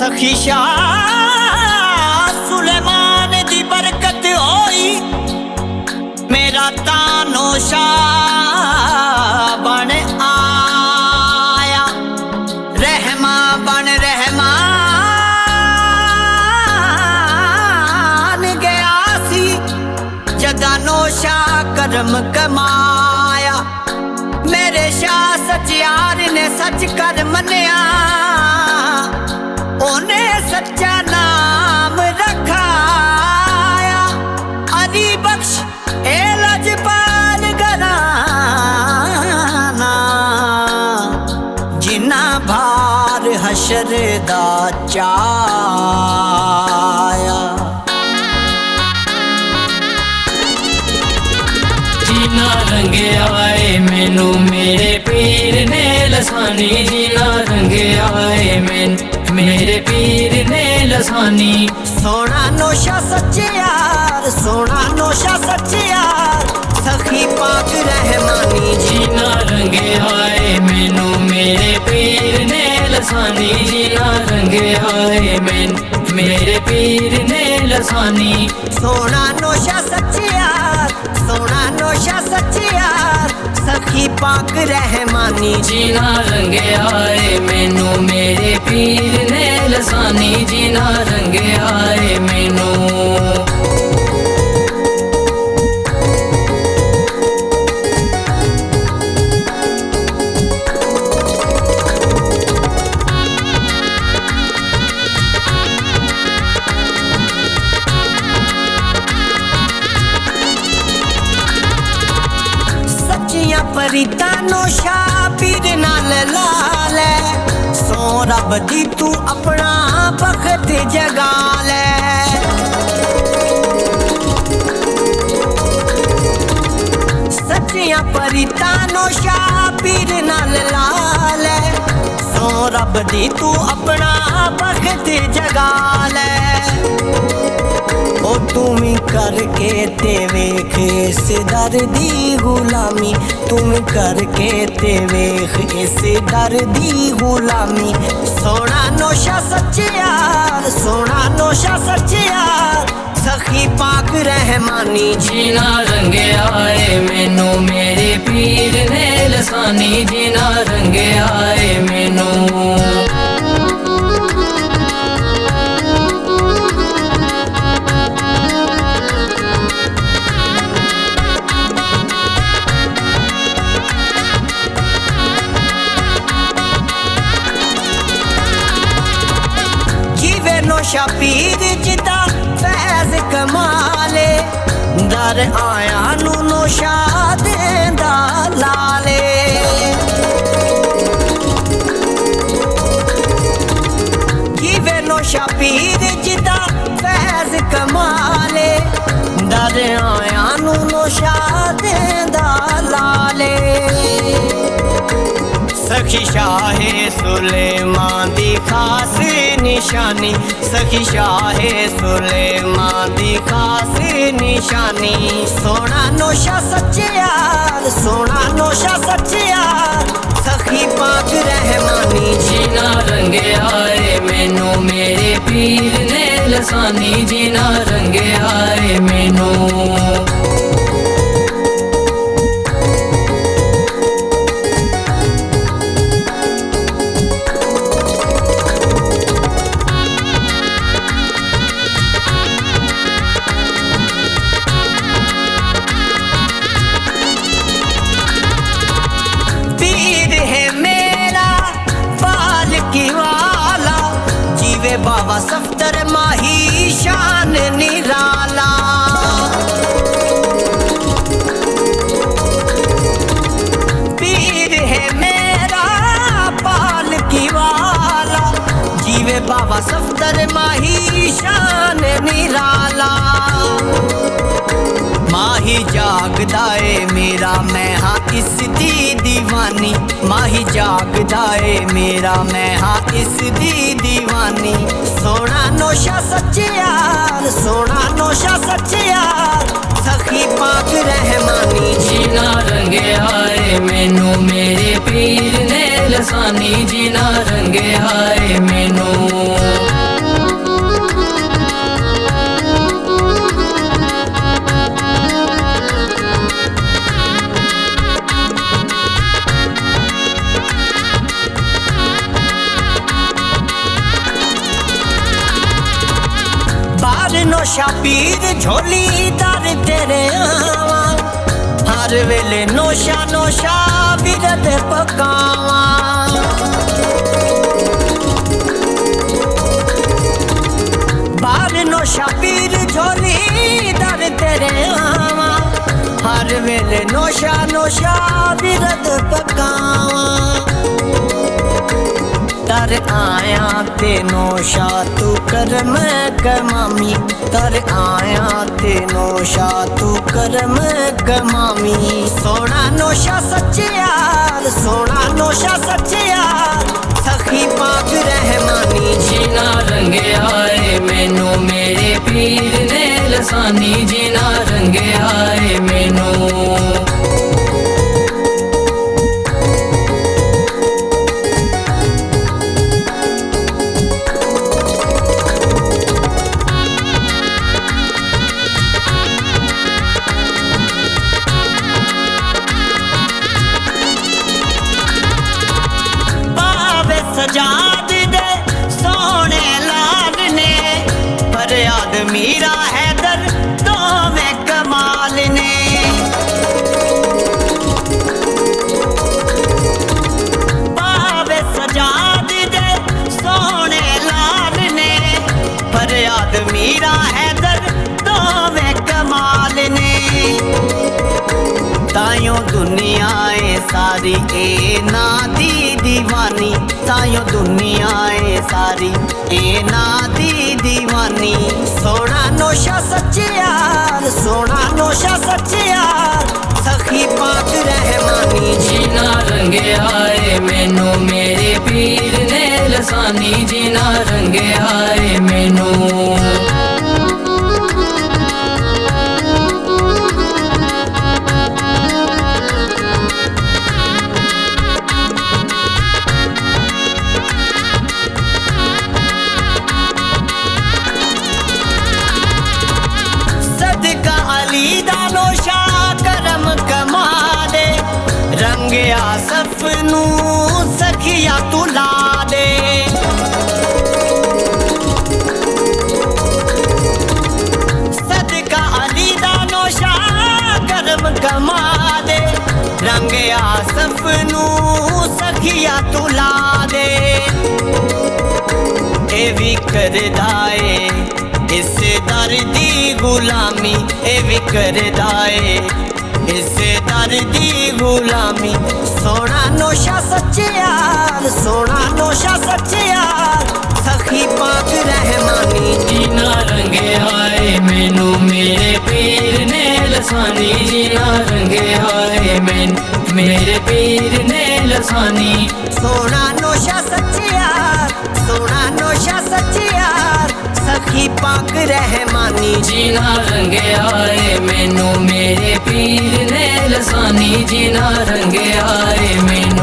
सखी शाह सुलेमान दी बरकत होई मेरा तानो शाह बन आया रहमा बन रहमान गया सी जगानो शाह करम कमाया मेरे शाह सचियार ने सच कर मनिया ओने सच्चा नाम रखाया अली बख्श ए लजपाल घराना जिन्ना भार हशर दा चाया जीना रंगे आए मैनू मेरे पीर ने लसानी जीना रंगे आए मेरे पीर ने लसानी सोना नौशा सच्चे यार सोना नौशा सच्चे यार सखी पाक रहमानी जीना रंगे आए मैनू मेरे पीर ने लसानी जीना रंगे आए मेरे पीर ने लसानी सोना नौशा सच्चे यार सोना नौशा सच्चे यार सखी पाक रहमानी जीना रंगे आए मैनू मेरे पीर ने लसानी जीना रंगे आए मैनू परीता नौशा पीर नाल लाले सो रब दी तू अपना बखत जगा ले सच्चियां परीता नौशा पीर नाल लाले सो रब दी तू अपना बखत जगा ले ओ तुम करके ते वेख इस दर दी गुलामी तुम करके ते वेख इस दर दी गुलामी सोना नौशा सच्चे यार सोना नौशा सच्चे यार सखी पाक रहमानी जीना रंगे आए मैनू मेरे पीर ने लसानी जीना रंगे आए मैनू नौशा पीर जिदा फैज कमाले दर आया नू नौशा देंदा लाले जीवे नौशा पीर जिदा फैज कमाले दर आया नू नौशा देंदा लाले सखी शाहे सुलेमान दी खास निशानी सखी शाहे सुलेमान दी खास निशानी सोना नौशा सच्चे यार सोना नौशा सच्चे यार सखी पाक रहमानी जीना रंगे आए मैनू मेरे पीर ने लसानी जीना रंगे आए मैनू बाबा सफ्तर माही शान निराला पीर है मेरा पालकी वाला जीवे बाबा सफ्तर माही शान निराला माही जागदाए मेरा मैं हाँ इस दी दीवानी माही जागदाए मेरा मैं हाँ इस दी दीवानी सोना नौशा सच्चे यार सोना नौशा सच्चे यार सखी पाक रहमानी जीना रंगे आए मैनू मेरे पीर ने लसानी जीना रंगे आए मैनू नोशा पीर झोली दर तेरे आवा हर वेले नोशा नोशा बिरद पकावा बार नोशा पीर झोली दर तेरे आवा हर वेले नोशा नोशा बिरद पकावा तर आया ते नोशा तू कर मैं कमामी तर आया ते नोशा तू कर मैं कमामी सोना नोशा सच्चे यार सोना नोशा सच्चे यार सखी पाक रहमानी जीना रंगे आए मैनू मेरे पीर ने लसानी जीना रंगे आए मैनू सजाद दे सोने लाल ने पर याद मीरा हैदर तो में कमाल ने पावे सजाद दे सोने लाल ने पर याद मीरा हैदर तो में कमाल ने तायों दुनिया सारी ए ना दी दीवानी तायों दुनिया सारी ए ना दी दीवानी सोना नोशा सच्चे यार सोना नोशा सच्चे यार सखी पाक रहमानी जीना रंगे आए मैनू मेरे पीर ने लसानी जीना रंगे आए मैनू नोशा करम कमा दे रंगे आसफ नू सखिया तू ला दे सदका अली दा नोशा करम कमा दे रंगे आसफ नू सखिया तू ला दे ए भी करदा ए इस दर दी गुलामी ए भी करदा ए इस दर दी गुलामी सोना नोशा सच्चे यार सोना नोशा सच्चे यार सखी पाक रहमानी जीना रंगे आए मैनू मेरे पीर ने लसानी जीना रंगे आए मैनू मेरे पीर ने लसानी सोना नोशा सच्चे यार सोना नोशा सच्चे यार सखी पाक रहमानी जीना रंगे आए मैनू मेरे पीर ने लसानी जीना रंगे आए मैनू